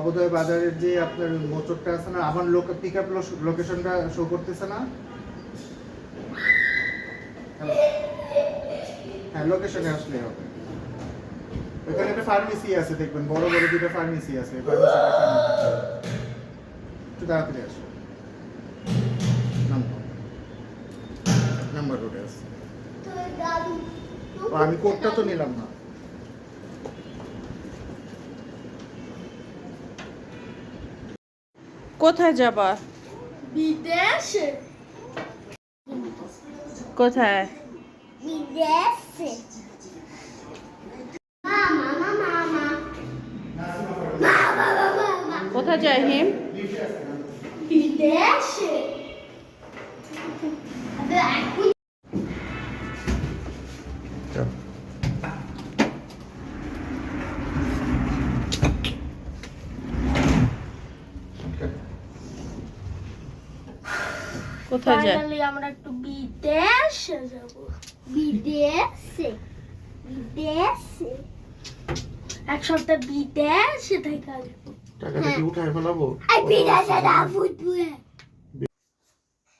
নবোদয় বাজারের যে আপনার মোটরটা আছে না, আমার পিক আপ লোকেশনটা শো করতেছে না? হ্যাঁ, লোকেশনে আসলে হবে। ওখানে একটা ফার্মেসি আছে, দেখবেন বড় বড় দুটো ফার্মেসি আছে, একটু তাড়াতাড়ি আসো। নাম্বার রোডে আছে। আমি কোডটা তো নিলাম না। কোথায় যাবা? বিদেশে। কোথায়? বিদেশে। মামা মামা মামা মামা। কোথায় যাই হিম? বিদেশে। কোথায় যাই? ফাইনালি আমরা একটু বিদেশে যাব। বিদেশে। বিদেশে। এক সপ্তাহ বিদেশে থেকে আসবো। টাকাটা কি উঠায় ফেলাবো? বিদেশে না ফুটবলে।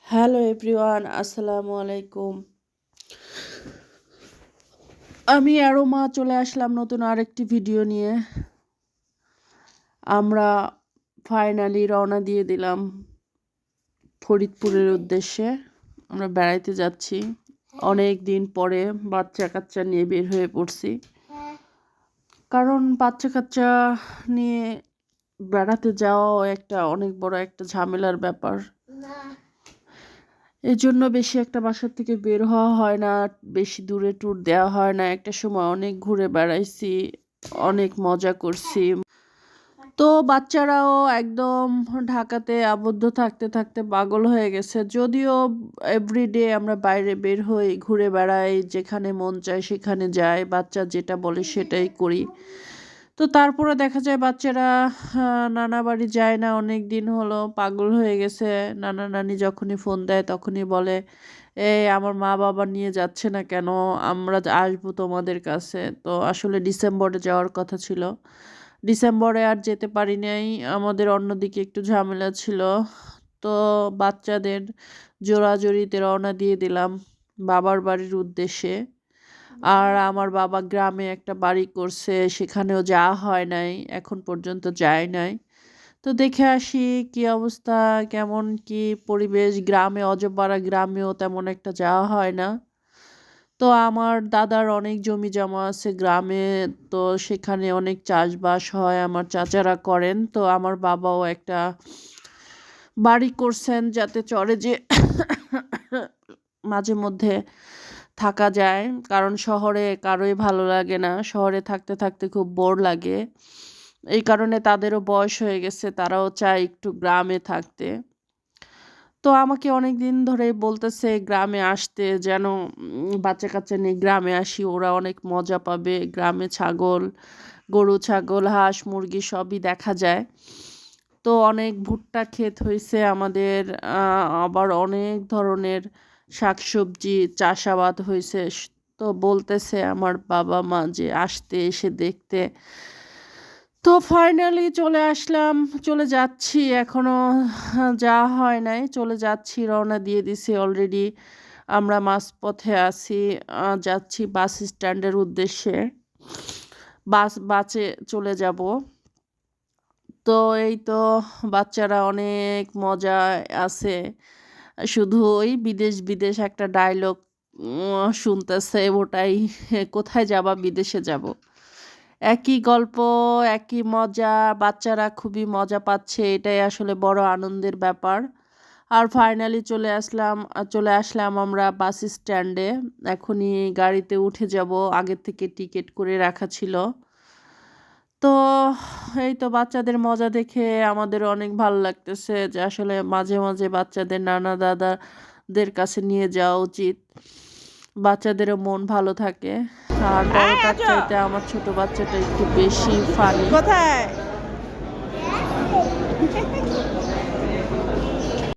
হ্যালো এভরিওয়ান, আসসালামু আলাইকুম। আমি অ্যারোমা চলে আসলাম নতুন আরেকটি ভিডিও নিয়ে। আমরা ফাইনালি রওনা দিয়ে দিলাম ফরিদপুরের উদ্দেশ্যে। আমরা বেড়াইতে যাচ্ছি, অনেক দিন পরে বাচ্চা কাচ্চা নিয়ে বের হয়ে পড়ছি। কারণ বাচ্চা কাচ্চা নিয়ে বেড়াতে যাওয়াও একটা অনেক বড় একটা ঝামেলার ব্যাপার। এই জন্য বেশি একটা বাসার থেকে বের হওয়া হয় না, বেশি দূরে ট্যুর দেওয়া হয় না। একটা সময় অনেক ঘুরে বেড়াইছি, অনেক মজা করছি। তো বাচ্চারাও একদম ঢাকাতে আবদ্ধ থাকতে থাকতে পাগল হয়ে গেছে। যদিও এভরিডে আমরা বাইরে বের হই, ঘুরে বেড়াই, যেখানে মন চায় সেখানে যাই, বাচ্চা যেটা বলে সেটাই করি। তো তারপরে দেখা যায় বাচ্চারা নানা বাড়ি যায় না, অনেক দিন হলো, পাগল হয়ে গেছে। নানা নানি যখনই ফোন দেয় তখনই বলে, আমার মা বাবা নিয়ে যাচ্ছে না কেন, আমরা আসবো তোমাদের কাছে। তো আসলে ডিসেম্বরে যাওয়ার কথা ছিল, ডিসেম্বরে আর যেতে পারি নাই, আমাদের অন্যদিকে একটু ঝামেলা ছিল। তো বাচ্চাদের জোরাজুরিতে রওনা দিয়ে দিলাম বাবার বাড়ির উদ্দেশ্যে। আর আমার বাবা গ্রামে একটা বাড়ি করছে, সেখানেও যাওয়া হয় নাই, এখন পর্যন্ত যায় নাই। তো দেখে আসি কি অবস্থা, কেমন কি পরিবেশ গ্রামে। অজপাড়া গ্রামেও তেমন একটা যাওয়া হয় না। তো আমার দাদার অনেক জমি জমা আছে গ্রামে, তো সেখানে অনেক চাষবাস হয়, আমার চাচারা করেন। তো আমার বাবাও একটা বাড়ি করছেন যাতে চরে যে মাঝে মধ্যে থাকা যায়। কারণ শহরে কারোই ভালো লাগে না, শহরে থাকতে থাকতে খুব বোর লাগে। এই কারণে তাদেরও বয়স হয়ে গেছে, তারাও চায় একটু গ্রামে থাকতে। তো আমাকে অনেক দিন ধরেই বলতেছে গ্রামে আসতে, যেন বাচ্চা কাচ্চা নিয়ে গ্রামে আসি, ওরা অনেক মজা পাবে। গ্রামে গরু ছাগল হাঁস মুরগি সবই দেখা যায়। তো অনেক ভুট্টা ক্ষেত হয়েছে আমাদের, আবার অনেক ধরনের শাকসবজি চাষাবাদ হয়েছে। তো বলতেছে আমার বাবা মা যে আসতে, এসে দেখতে। তো ফাইনালি চলে আসলাম, চলে যাচ্ছি, এখনো যাওয়া হয় নাই, চলে যাচ্ছি, রওনা দিয়ে দিছি অলরেডি। আমরা মাঝপথে আছি, যাচ্ছি বাস স্ট্যান্ডের উদ্দেশ্যে, বাসে চলে যাব। তো এই তো বাচ্চারা অনেক মজায় আছে, শুধু ওই বিদেশ বিদেশ একটা ডায়লগ শুনতেছে, ওটাই কোথায় যাবা, বিদেশে যাব। একই গল্প, একই মজা, বাচ্চারা খুবই মজা পাচ্ছে, এটাই আসলে বড় আনন্দের ব্যাপার। আর ফাইনালি চলে আসলাম আমরা বাস স্ট্যান্ডে। এখনই গাড়িতে উঠে যাব, আগের থেকে টিকিট করে রাখা ছিল। তো এই তো বাচ্চাদের মজা দেখে আমাদের অনেক ভালো লাগতেছে, যে আসলে মাঝে মাঝে বাচ্চাদের নানা দাদাদের কাছে নিয়ে যাওয়া উচিত, বাচ্চাদেরও মন ভালো থাকে। আর বড়টার চাইতে আমার ছোট বাচ্চাটা একটু বেশি ফানি। কোথায়